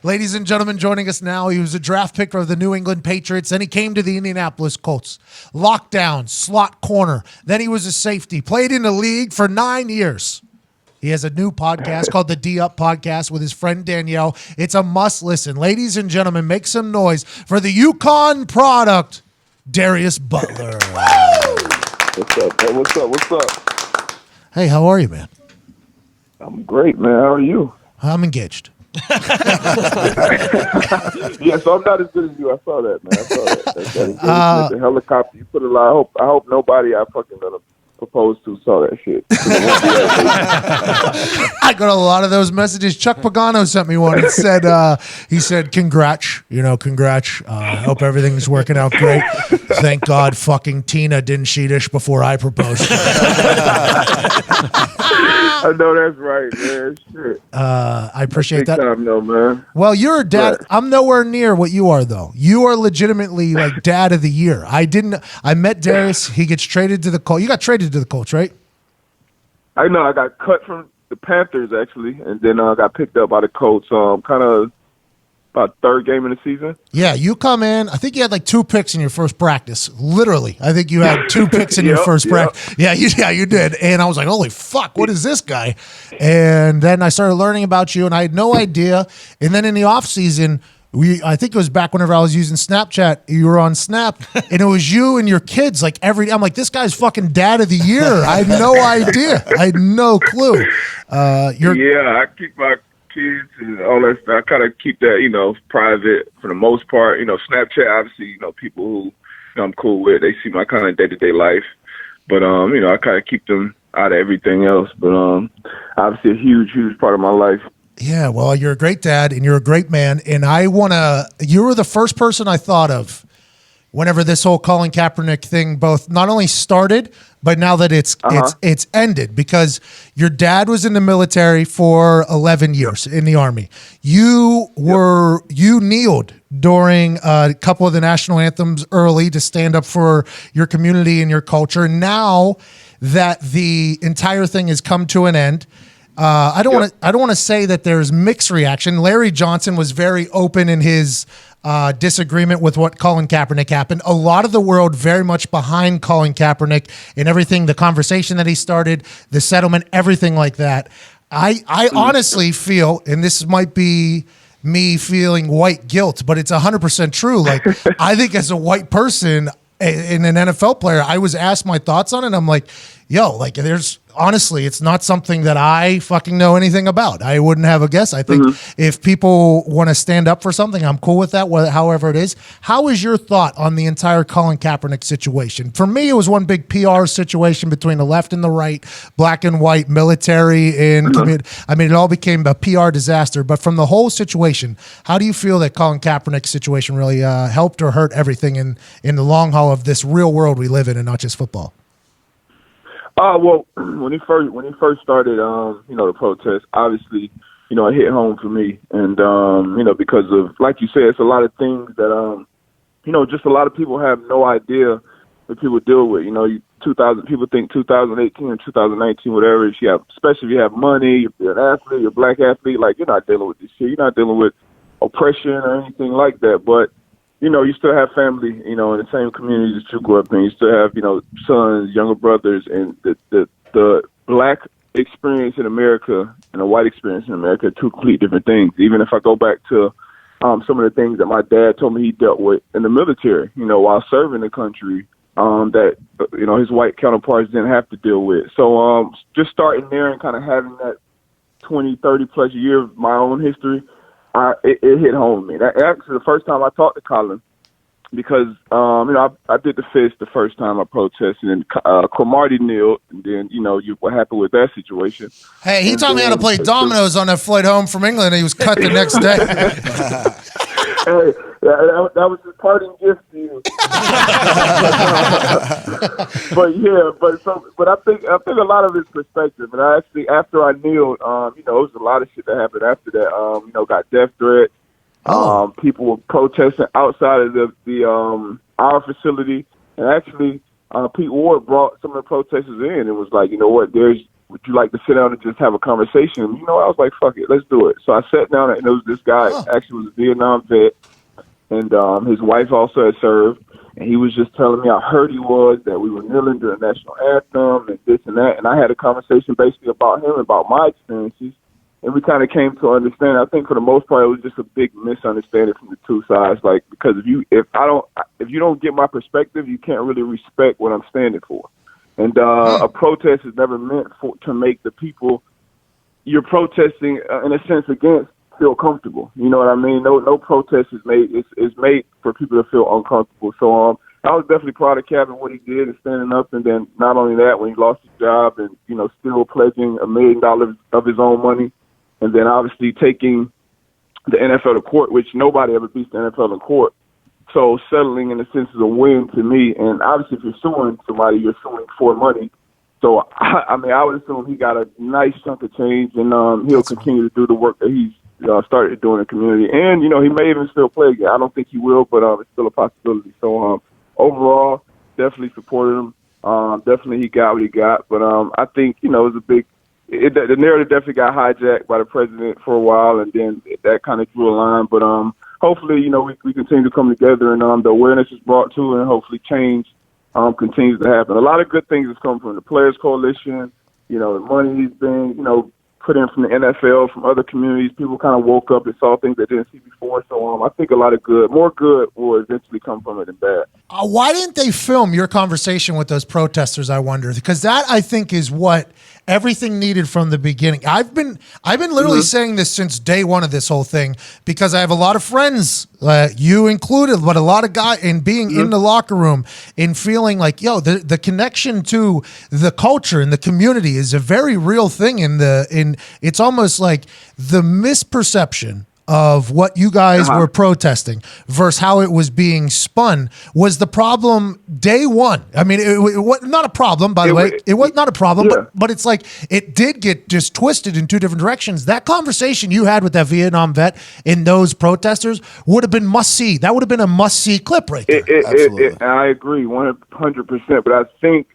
Ladies and gentlemen, joining us now, he was a draft pick of the New England Patriots. Then he came to the Indianapolis Colts. Lockdown, slot corner. Then he was a safety. Played in the league for 9 years. He has a new podcast called the D Up Podcast with his friend Danielle. It's a must listen. Ladies and gentlemen, make some noise for the Yukon product, Darius Butler. What's up, man? What's up? Hey, how are you, man? I'm great, man. How are you? I'm engaged. Yeah, so I'm not as good as you. I saw that, man. I saw that. The helicopter. You put a lot. I hope nobody I fucking gonna propose to saw that shit. I got a lot of those messages. Chuck Pagano sent me one. It said, he said, congrats. Hope everything's working out great. Thank God fucking Tina didn't sheetish before I proposed. I know that's right, man. Shit. I appreciate that. Big time, though, man. Well, you're a dad. Right. I'm nowhere near what you are, though. You are legitimately like dad of the year. I met Darius. He gets traded to the Colts. You got traded to the Colts, right? I know. I got cut from the Panthers, actually, and then I got picked up by the Colts. Kind of about third game in the season. Yeah, you come in. I think you had like 2 picks in your first practice. Literally, I think you had 2 picks in your first practice. Yeah, you did. And I was like, holy fuck, what is this guy? And then I started learning about you, and I had no idea. And then in the off season, I think it was back whenever I was using Snapchat. You were on Snap, and it was you and your kids. Like I'm like, this guy's fucking dad of the year. I had no idea. I had no clue. I keep my kids and all that stuff. I kind of keep that, private for the most part. Snapchat, obviously, people who I'm cool with, they see my kind of day-to-day life. But, I kind of keep them out of everything else. But obviously a huge, huge part of my life. Yeah, well, you're a great dad and you're a great man. And you were the first person I thought of whenever this whole Colin Kaepernick thing both not only started, but now that it's ended, because your dad was in the military for 11 years in the Army. You kneeled during a couple of the national anthems early to stand up for your community and your culture. And now that the entire thing has come to an end, I don't want to say that there's mixed reaction. Larry Johnson was very open in his disagreement with what Colin Kaepernick happened. A lot of the world very much behind Colin Kaepernick and everything, the conversation that he started, the settlement, everything like that. I honestly feel, and this might be me feeling white guilt, but it's 100% true. Like, I think as a white person and an NFL player, I was asked my thoughts on it. And I'm like, honestly, it's not something that I fucking know anything about. I wouldn't have a guess. I think if people want to stand up for something, I'm cool with that, however it is. How is your thought on the entire Colin Kaepernick situation? For me, it was one big PR situation between the left and the right, black and white, military, and it all became a PR disaster. But from the whole situation, how do you feel that Colin Kaepernick's situation really helped or hurt everything in the long haul of this real world we live in and not just football? Well, when he first started, the protest, obviously, it hit home for me. And, because of, like you said, it's a lot of things that, just a lot of people have no idea that people deal with. People think 2018 or 2019, whatever, especially if you have money, you're an athlete, you're a black athlete, like, you're not dealing with this shit. You're not dealing with oppression or anything like that. But, you still have family, in the same community that you grew up in. You still have, sons, younger brothers, and the black experience in America and the white experience in America are 2 complete different things. Even if I go back to some of the things that my dad told me he dealt with in the military, while serving the country, that, his white counterparts didn't have to deal with. So just starting there and kind of having that 20, 30 plus year of my own history, it hit home with me. That actually the first time I talked to Colin, because I did the fist the first time I protested, and Cromartie kneeled, and then what happened with that situation. Hey, he taught me how to play dominoes on that flight home from England, and he was cut the next day. Hey, that was his parting gift to you. but I think a lot of it's perspective. And after I kneeled, it was a lot of shit that happened after that. Got death threats. People were protesting outside of our facility, and actually, Pete Ward brought some of the protesters in and was like, you know what, there's would you like to sit down and just have a conversation? You know, I was like, fuck it, let's do it. So I sat down, and it was this guy, actually was a Vietnam vet, and his wife also had served. And he was just telling me how hurt he was that we were kneeling during the national anthem and this and that. And I had a conversation basically about him, about my experiences. And we kind of came to understand. I think for the most part, it was just a big misunderstanding from the two sides. Like, because if you don't get my perspective, you can't really respect what I'm standing for. And a protest is never meant to make the people you're protesting, in a sense, against feel comfortable. You know what I mean? No protest is made. It's made for people to feel uncomfortable. So I was definitely proud of Cap and what he did and standing up. And then not only that, when he lost his job and still pledging $1 million of his own money, and then obviously taking the NFL to court, which nobody ever beats the NFL in court. So settling, in a sense, is a win to me. And obviously, if you're suing somebody, you're suing for money. So I mean, I would assume he got a nice chunk of change, and he'll continue to do the work that he's started doing in the community. And, he may even still play again. I don't think he will, but it's still a possibility. So overall, definitely supported him. Definitely he got what he got. But I think, it was the narrative definitely got hijacked by the president for a while, and then that kind of drew a line. But hopefully, we continue to come together, and the awareness is brought to, and hopefully change continues to happen. A lot of good things has come from the Players Coalition. The money has been, put in from the NFL, from other communities. People kind of woke up and saw things they didn't see before. So I think a lot of more good will eventually come from it than bad. Why didn't they film your conversation with those protesters, I wonder? Because that, I think, is what everything needed from the beginning. I've been literally saying this since day one of this whole thing, because I have a lot of friends, you included, but a lot of guys, in being in the locker room and feeling like, the connection to the culture and the community is a very real thing. It's almost like the misperception of what you guys were protesting versus how it was being spun was the problem day one. I mean, it was not a problem, by the way. It was not a problem, but it's like it did get just twisted in two different directions. That conversation you had with that Vietnam vet and those protesters would have been must-see. That would have been a must-see clip right there. Absolutely. I agree 100%, but I think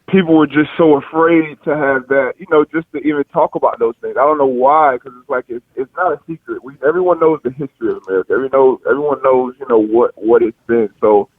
people were just so afraid to have that, just to even talk about those things. I don't know why, because it's like it's not a secret. Everyone knows the history of America. Everyone knows, what it's been. So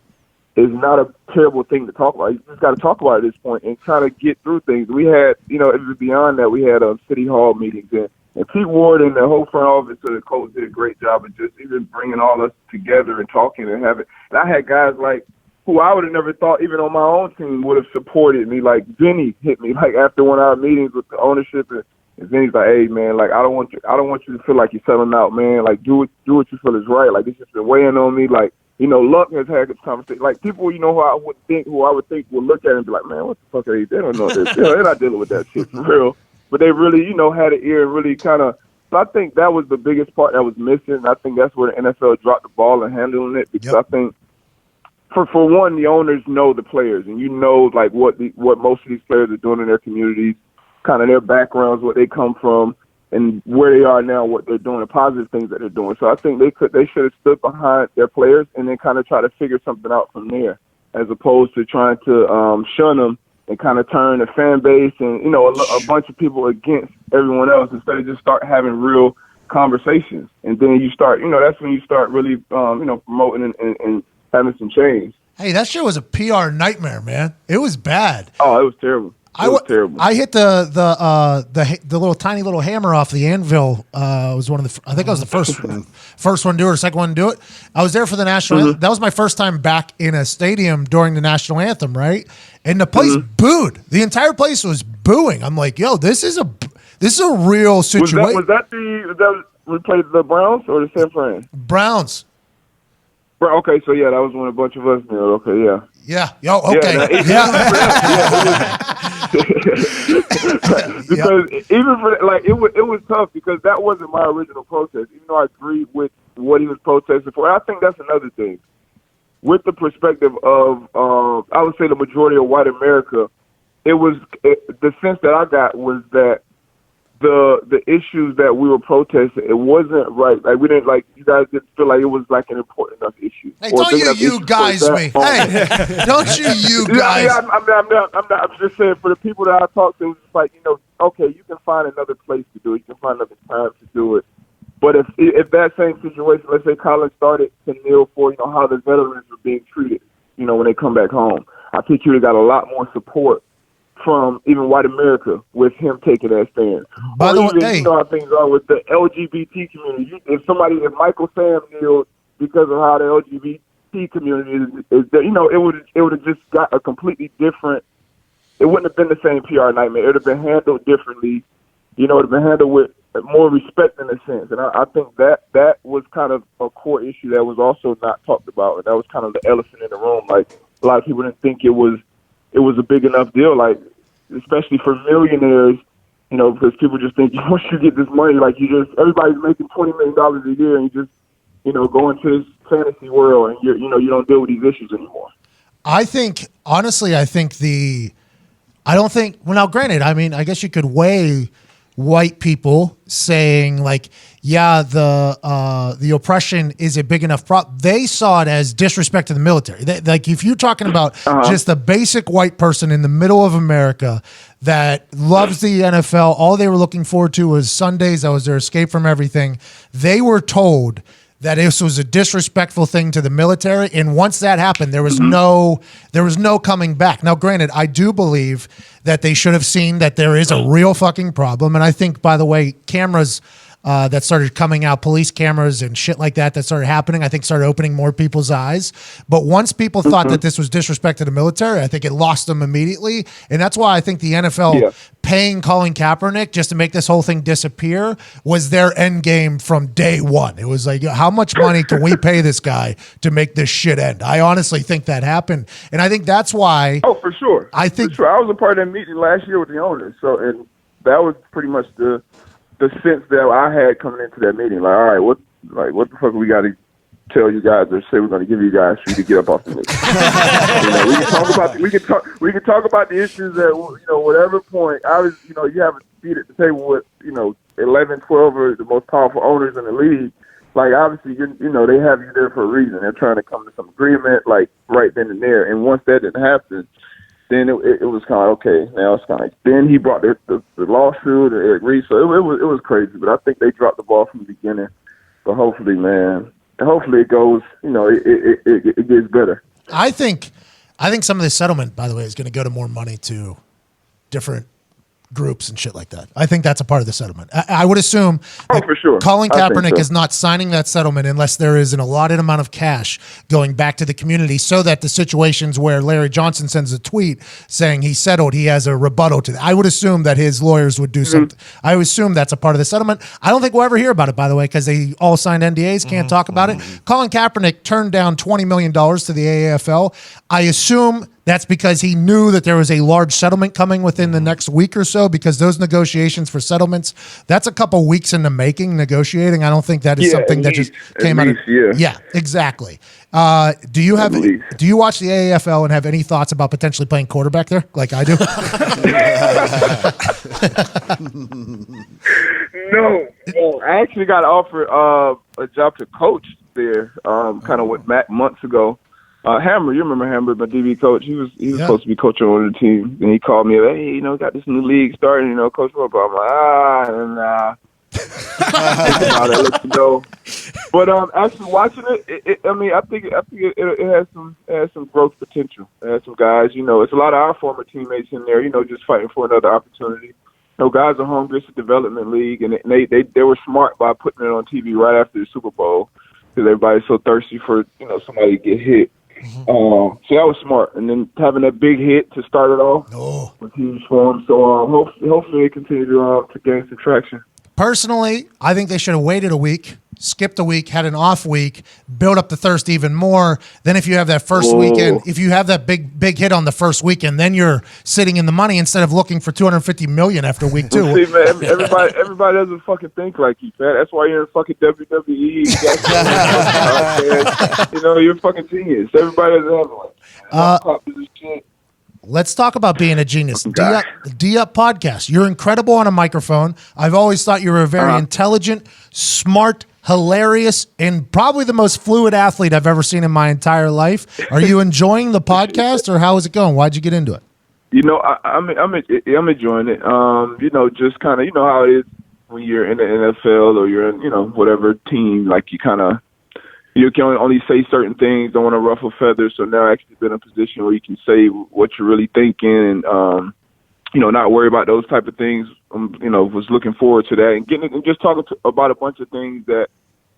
it's not a terrible thing to talk about. You just got to talk about it at this point and try to get through things. We had, even beyond that, we had city hall meetings, and Pete Ward and the whole front office of the coach did a great job of just even bringing all us together and talking and having. And I had guys like, who I would have never thought, even on my own team, would have supported me. Like Vinny hit me, like after one of our meetings with the ownership, and Vinny's like, "Hey man, like I don't want you to feel like you're selling out, man. Like do what you feel is right. Like it's just been weighing on me. Like Luck has had this conversation. Like people, who I would think would look at it and be like, man, what the fuck are they? They don't know this. They're not dealing with that shit for real. But they really, had an ear and really kind of. So I think that was the biggest part that was missing. I think that's where the NFL dropped the ball in handling it, because I think. For one, the owners know the players, and like what most of these players are doing in their communities, kind of their backgrounds, what they come from, and where they are now, what they're doing, the positive things that they're doing. So I think they should have stood behind their players and then kind of try to figure something out from there, as opposed to trying to shun them and kind of turn the fan base and a bunch of people against everyone else, instead of just start having real conversations. And then you start, that's when you start really promoting and having some change. Hey, that shit was a PR nightmare, man. It was bad. Oh, it was terrible. It was terrible. I hit the little tiny little hammer off the anvil. Was one of the. I think I was the first one to do it or second one to do it. I was there for the national. Anthem. That was my first time back in a stadium during the national anthem, right? And the place booed. The entire place was booing. I'm like, yo, this is a real situation. Was that we played the Browns or the San Fran? Browns. Okay, so that was when a bunch of us knew. Okay, yeah. Yeah. Yo. Okay. Because even for it was tough, because that wasn't my original protest. Even though I agreed with what he was protesting for, and I think that's another thing. With the perspective of, I would say the majority of white America, the sense that I got was that the issues that we were protesting, it wasn't right. Like we didn't you guys didn't feel like it was like an important enough issue. Hey, don't you guys me? Hey, don't you guys? Yeah, I'm not. I'm just saying for the people that I talked to, it was just like okay, you can find another place to do it. You can find another time to do it. But if that same situation, let's say Colin started to kneel for how the veterans are being treated, when they come back home, I think you would have got a lot more support from even white America with him taking that stand. By the way, you know how things are with the LGBT community. If Michael Sam kneeled because of how the LGBT community is it would have just got a completely different. It wouldn't have been the same PR nightmare. It would have been handled differently. It would have been handled with more respect in a sense. And I think that was kind of a core issue that was also not talked about, and that was kind of the elephant in the room. Like a lot of people didn't think it was a big enough deal, like especially for millionaires, because people just think once you get this money, everybody's making $20 million a year, and you just go into this fantasy world, and you don't deal with these issues anymore. I think honestly, now granted, I mean, I guess you could weigh white people saying the oppression is a big enough problem. They saw it as disrespect to the military. If you're talking about just the basic white person in the middle of America that loves the NFL, all they were looking forward to was Sundays. That was their escape from everything. They were told that this was a disrespectful thing to the military, and once that happened, there was no coming back. Now, granted, I do believe that they should have seen that there is a real fucking problem, and I think, by the way, cameras that started coming out, police cameras and shit like that started happening, I think started opening more people's eyes. But once people thought that this was disrespect to the military, I think it lost them immediately, and that's why I think the NFL paying Colin Kaepernick just to make this whole thing disappear was their end game from day one. It was like, how much money can we pay this guy to make this shit end? I honestly think that happened, and I think that's why. Oh, for sure. I think for sure. I was a part of that meeting last year with the owners, and that was pretty much the sense that I had coming into that meeting. Like, all right, what the fuck we got to tell you guys or say we're going to give you guys for you to get up off the list? We can talk about the issues at whatever point. You have a seat at the table with 11, 12 are the most powerful owners in the league. Like, obviously, they have you there for a reason. They're trying to come to some agreement, like right then and there. And once that didn't happen, then it was kind of okay. Now it's kind of then he brought the lawsuit and Eric Reed, so it was crazy. But I think they dropped the ball from the beginning. But hopefully, it goes. It gets better. I think some of this settlement, by the way, is going to go to more money to different groups and shit like that. I think that's a part of the settlement. I would assume for sure. Colin Kaepernick is not signing that settlement unless there is an allotted amount of cash going back to the community so that the situations where Larry Johnson sends a tweet saying he settled, he has a rebuttal to that. I would assume that his lawyers would do something. I would assume that's a part of the settlement. I don't think we'll ever hear about it, by the way, because they all signed NDAs, can't talk about it. Colin Kaepernick turned down $20 million to the AAFL. I assume that's because he knew that there was a large settlement coming within the next week or so, because those negotiations for settlements, that's a couple weeks in the making, negotiating. I don't think that is something that just came out of. Yeah, exactly. Do you watch the AAFL and have any thoughts about potentially playing quarterback there like I do? No. I actually got offered a job to coach there kind of months ago. Hammer, you remember Hammer, my DB coach? He was supposed to be coaching one of the teams, and he called me. Hey, got this new league starting. Coach football. I'm like, nah. That lets you know. But actually watching it, I think it has some growth potential. It has some guys. It's a lot of our former teammates in there. Just fighting for another opportunity. Guys are hungry. It's a development league, and they were smart by putting it on TV right after the Super Bowl because everybody's so thirsty for somebody to get hit. So that was smart, and then having that big hit to start it off was huge for him. So hopefully they continue to gain some traction. Personally, I think they should have waited a week, skipped a week, had an off week, build up the thirst even more. Then if you have that first weekend, if you have that big hit on the first weekend, then you're sitting in the money instead of looking for $250 million after week two. See, man, everybody doesn't fucking think like you, man. That's why you're in fucking WWE. You're a fucking genius. Everybody doesn't have one. let's talk about being a genius. Okay. D-Up Podcast. You're incredible on a microphone. I've always thought you were a very intelligent, smart, hilarious, and probably the most fluid athlete I've ever seen in my entire life. Are you enjoying the podcast, or how is it going? Why'd you get into it? You know, I'm enjoying it. You know, just kind of, you know how it is when you're in the NFL or you're in, you know, whatever team, like you can only say certain things, don't want to ruffle feathers. So now I actually been in a position where you can say what you're really thinking and, you know, not worry about those type of things. You know, was looking forward to that and just talking about a bunch of things that,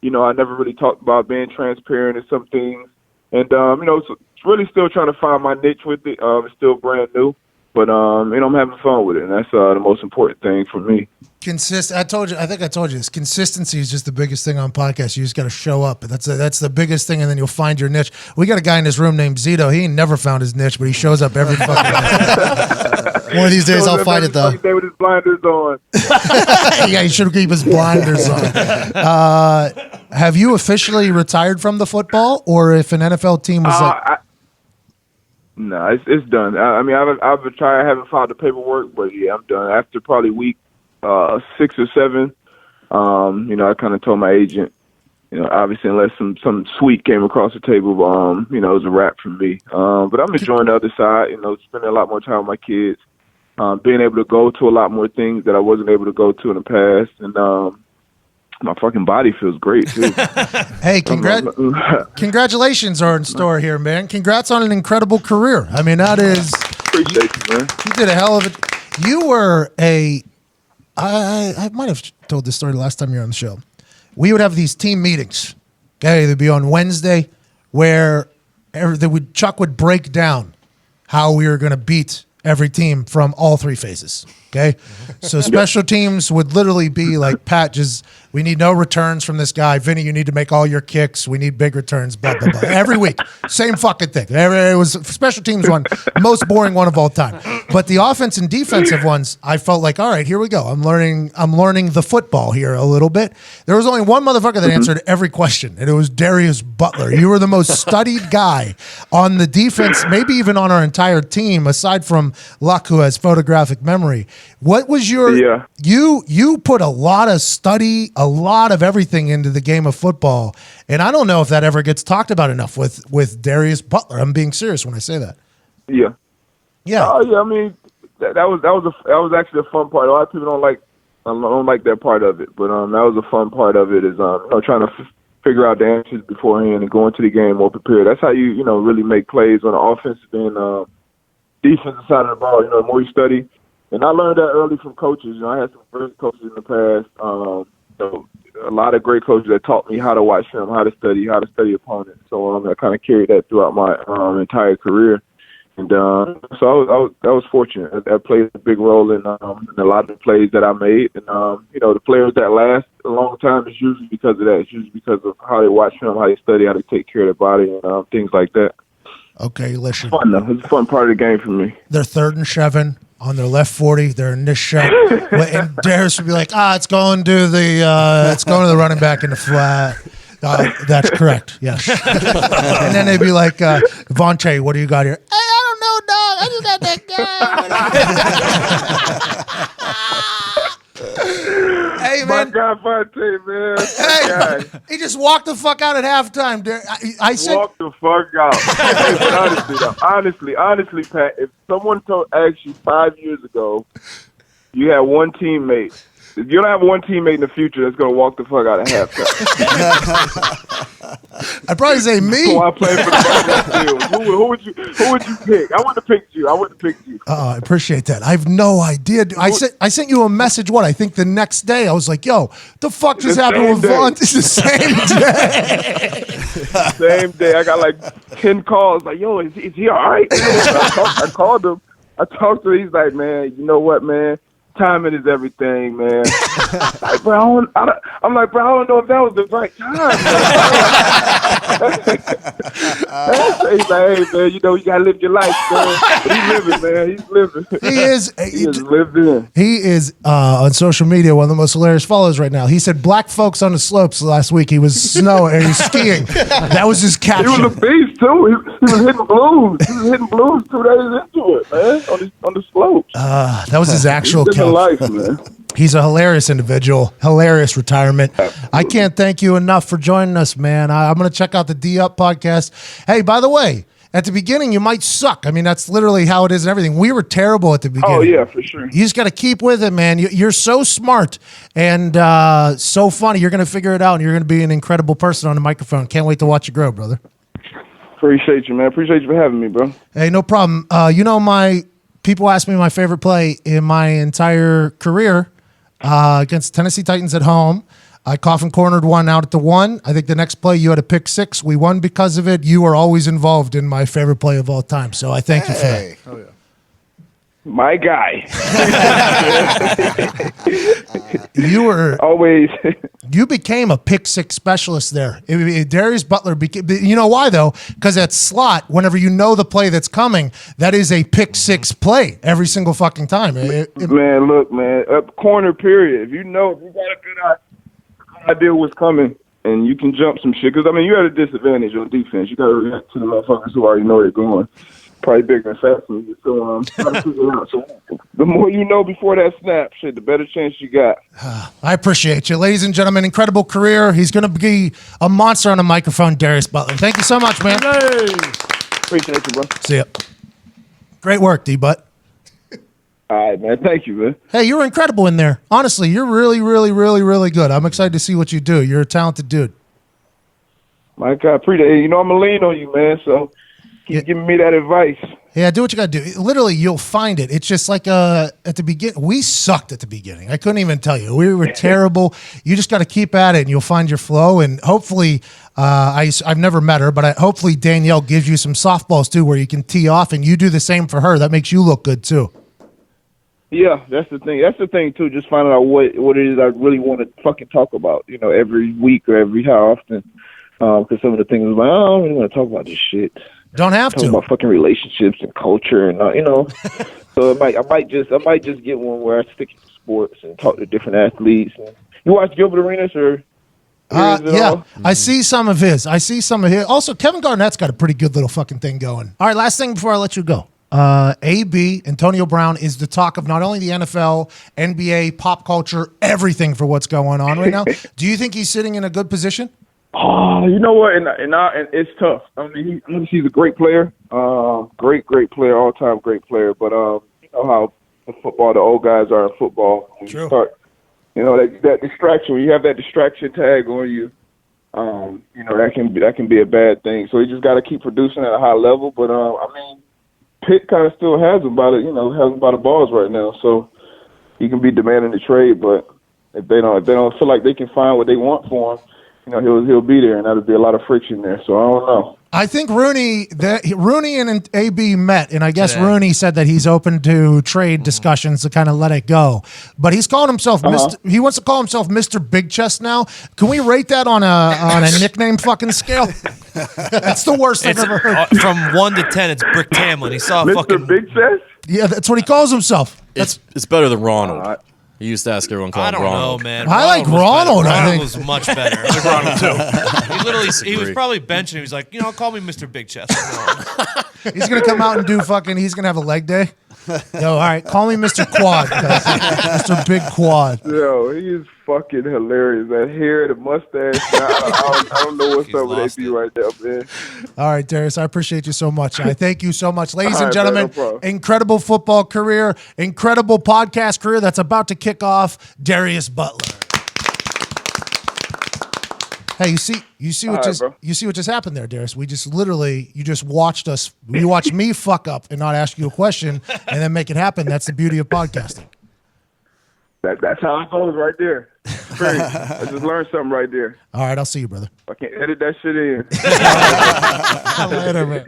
you know, I never really talked about, being transparent in some things. And, you know, so it's really still trying to find my niche with it. It's still brand new. But, you know, I'm having fun with it, and that's the most important thing for me. I think I told you this. Consistency is just the biggest thing on podcasts. You just got to show up. That's the biggest thing, and then you'll find your niche. We got a guy in this room named Zito. He ain't never found his niche, but he shows up every fucking day. One of these days I'll find it, though. Day with his blinders on. Yeah, he should keep his blinders on. Have you officially retired from the football, or if an NFL team was No, it's done. I mean, I've tried. I haven't filed the paperwork, but yeah, I'm done. After probably week 6 or 7, you know, I kind of told my agent, you know, obviously unless some sweet came across the table, you know, it was a wrap for me. But I'm enjoying the other side, you know, spending a lot more time with my kids, being able to go to a lot more things that I wasn't able to go to in the past, and my fucking body feels great, too. Hey, congratulations are in store here, man. Congrats on an incredible career. I mean, that is... Appreciate you, man. You did a hell of it. You were I might have told this story the last time you were on the show. We would have these team meetings. Okay, they'd be on Wednesday, where Chuck would break down how we were going to beat every team from all 3 phases. Okay, so special teams would literally be like, Pat, we need no returns from this guy. Vinny, you need to make all your kicks. We need big returns, blah, blah, blah. Every week, same fucking thing. It was special teams one, most boring one of all time. But the offense and defensive ones, I felt like, all right, here we go. I'm learning the football here a little bit. There was only one motherfucker that answered every question, and it was Darius Butler. You were the most studied guy on the defense, maybe even on our entire team, aside from Luck, who has photographic memory. What was your you put a lot of study, a lot of everything into the game of football, and I don't know if that ever gets talked about enough with Darius Butler. I'm being serious when I say that. Yeah. Oh yeah. I mean, that was actually a fun part. A lot of people don't like that part of it, but that was a fun part of it. Is you know, trying to figure out the answers beforehand and going to the game more prepared. That's how you know really make plays on the offensive and defensive side of the ball. You know, the more you study. And I learned that early from coaches. You know, I had some great coaches in the past. You know, a lot of great coaches that taught me how to watch film, how to study opponents. So I kind of carried that throughout my entire career. And so I was fortunate. That played a big role in a lot of the plays that I made. And you know, the players that last a long time is usually because of that. It's usually because of how they watch film, how they study, how they take care of their body, and things like that. Okay, listen. It's fun though. It's a fun part of the game for me. They're 3rd and 7. On their left 40, they're in this shot, and Darius would be like, it's going to the running back in the flat. That's correct, yes. And then they'd be like, Vontae, what do you got here? Hey, I don't know, dog. I just got that guy. Hey, man. My guy Vontae, man. Hey, he just walked the fuck out at halftime. I said, walk the fuck out. honestly, Pat, if someone asked you 5 years ago, you had one teammate. If you don't have one teammate in the future that's going to walk the fuck out at halftime. I'd probably say me. So I played for the Buffalo. Who would you pick? I wouldn't have picked you. I appreciate that. I have no idea. I sent you a message, I think the next day. I was like, yo, the fuck just happened with Vaughn? It's the same day. Same day. I got like 10 calls. Like, yo, is he all right? I called him. I talked to him. He's like, man, you know what, man? timing is everything, man. Like, bro, I'm like, bro, I don't know if that was the right time. He's like, hey, man, you know, you gotta live your life, man. But he's living, man. He's living. He is. He is lived in. He is on social media one of the most hilarious followers right now. He said black folks on the slopes last week. He was snowing and he was skiing. That was his caption. He was a beast too. He was hitting blues. He was hitting blues 2 days into it, man, on the slopes. That was his actual caption. Life, man. He's a hilarious individual, hilarious retirement. Absolutely. I can't thank you enough for joining us, man. I'm going to check out the D Up podcast. Hey, by the way, at the beginning, you might suck. I mean, that's literally how it is and everything. We were terrible at the beginning. Oh, yeah, for sure. You just got to keep with it, man. You're so smart and so funny. You're going to figure it out, and you're going to be an incredible person on the microphone. Can't wait to watch you grow, brother. Appreciate you, man. Appreciate you for having me, bro. Hey, no problem. People ask me my favorite play in my entire career against Tennessee Titans at home. I coffin cornered one out at the 1. I think the next play you had a pick 6. We won because of it. You are always involved in my favorite play of all time. So I thank you for that. Oh, yeah. My guy. You were always. You became a pick 6 specialist there. Darius Butler became. You know why though? Because at slot, whenever you know the play that's coming, that is a pick 6 play every single fucking time. Man, look, man, up corner period. If you got a good idea what's coming, and you can jump some shit. Because I mean, you had a disadvantage on defense. You got to react to the motherfuckers who already know they're going. Probably bigger and faster than you. So try to figure it out. So the more you know before that snap, shit, the better chance you got. I appreciate you. Ladies and gentlemen, incredible career. He's going to be a monster on a microphone, Darius Butler. Thank you so much, man. Hey. Appreciate you, bro. See ya. Great work, D-Butt. All right, man. Thank you, man. Hey, you were incredible in there. Honestly, you're really, really, really, really good. I'm excited to see what you do. You're a talented dude. My God, appreciate it. You know, I'm going to lean on you, man, so keep giving me that advice. Yeah, do what you got to do. Literally, you'll find it. It's just like at the beginning. We sucked at the beginning. I couldn't even tell you. We were terrible. You just got to keep at it, and you'll find your flow. And hopefully, I've never met her, but hopefully Danielle gives you some softballs, too, where you can tee off, and you do the same for her. That makes you look good, too. Yeah, that's the thing. That's the thing, too, just finding out what it is I really want to fucking talk about, every week or every how often. Because some of the things I'm like, I don't really want to talk about this shit. Don't have to. About fucking relationships and culture and So I might just get one where I stick to sports and talk to different athletes. You watch Gilbert Arenas or? Yeah, I see some of his. Also, Kevin Garnett's got a pretty good little fucking thing going. All right, last thing before I let you go. AB, Antonio Brown, is the talk of not only the NFL, NBA, pop culture, everything for what's going on right now. Do you think he's sitting in a good position? Oh, you know what? And it's tough. I mean, he's a great player. Great player, all-time great player. But you know how the old guys are in football. When True. You start, that distraction. When you have that distraction tag on you, that can be a bad thing. So you just got to keep producing at a high level. But Pitt kind of still has him by the balls right now. So he can be demanding the trade. But if they don't feel like they can find what they want for him, he'll be there, and that'll be a lot of friction there. So I don't know. I think Rooney and AB met, and I guess Rooney said that he's open to trade discussions to kind of let it go. But he's calling himself he wants to call himself Mr. Big Chest now. Can we rate that on a nickname fucking scale? That's the worst I've ever heard. From 1 to 10, it's Brick Tamlin. He saw Mr. fucking Big Chest. Yeah, that's what he calls himself. It's better than Ronald. He used to ask everyone call him Ronald. I don't know, man. I like Ronald. I think Ronald was much better. I like Ronald too. He was probably benching. He was like, call me Mr. Big Chest. He's gonna come out and do fucking. He's gonna have a leg day. Yo, all right, call me Mr. Quad, Mr. Big Quad. Yo, he is fucking hilarious. That hair, the mustache. I don't know what's up with AB right there, man. All right, Darius, I appreciate you so much. I thank you so much. Ladies and gentlemen, man, no incredible football career, incredible podcast career that's about to kick off, Darius Butler. Hey, you see what just happened there, Darius. We just you just watched us. You watched me fuck up and not ask you a question and then make it happen. That's the beauty of podcasting. That's how it goes right there. Crazy. I just learned something right there. All right, I'll see you, brother. I can't edit that shit in. Later, man.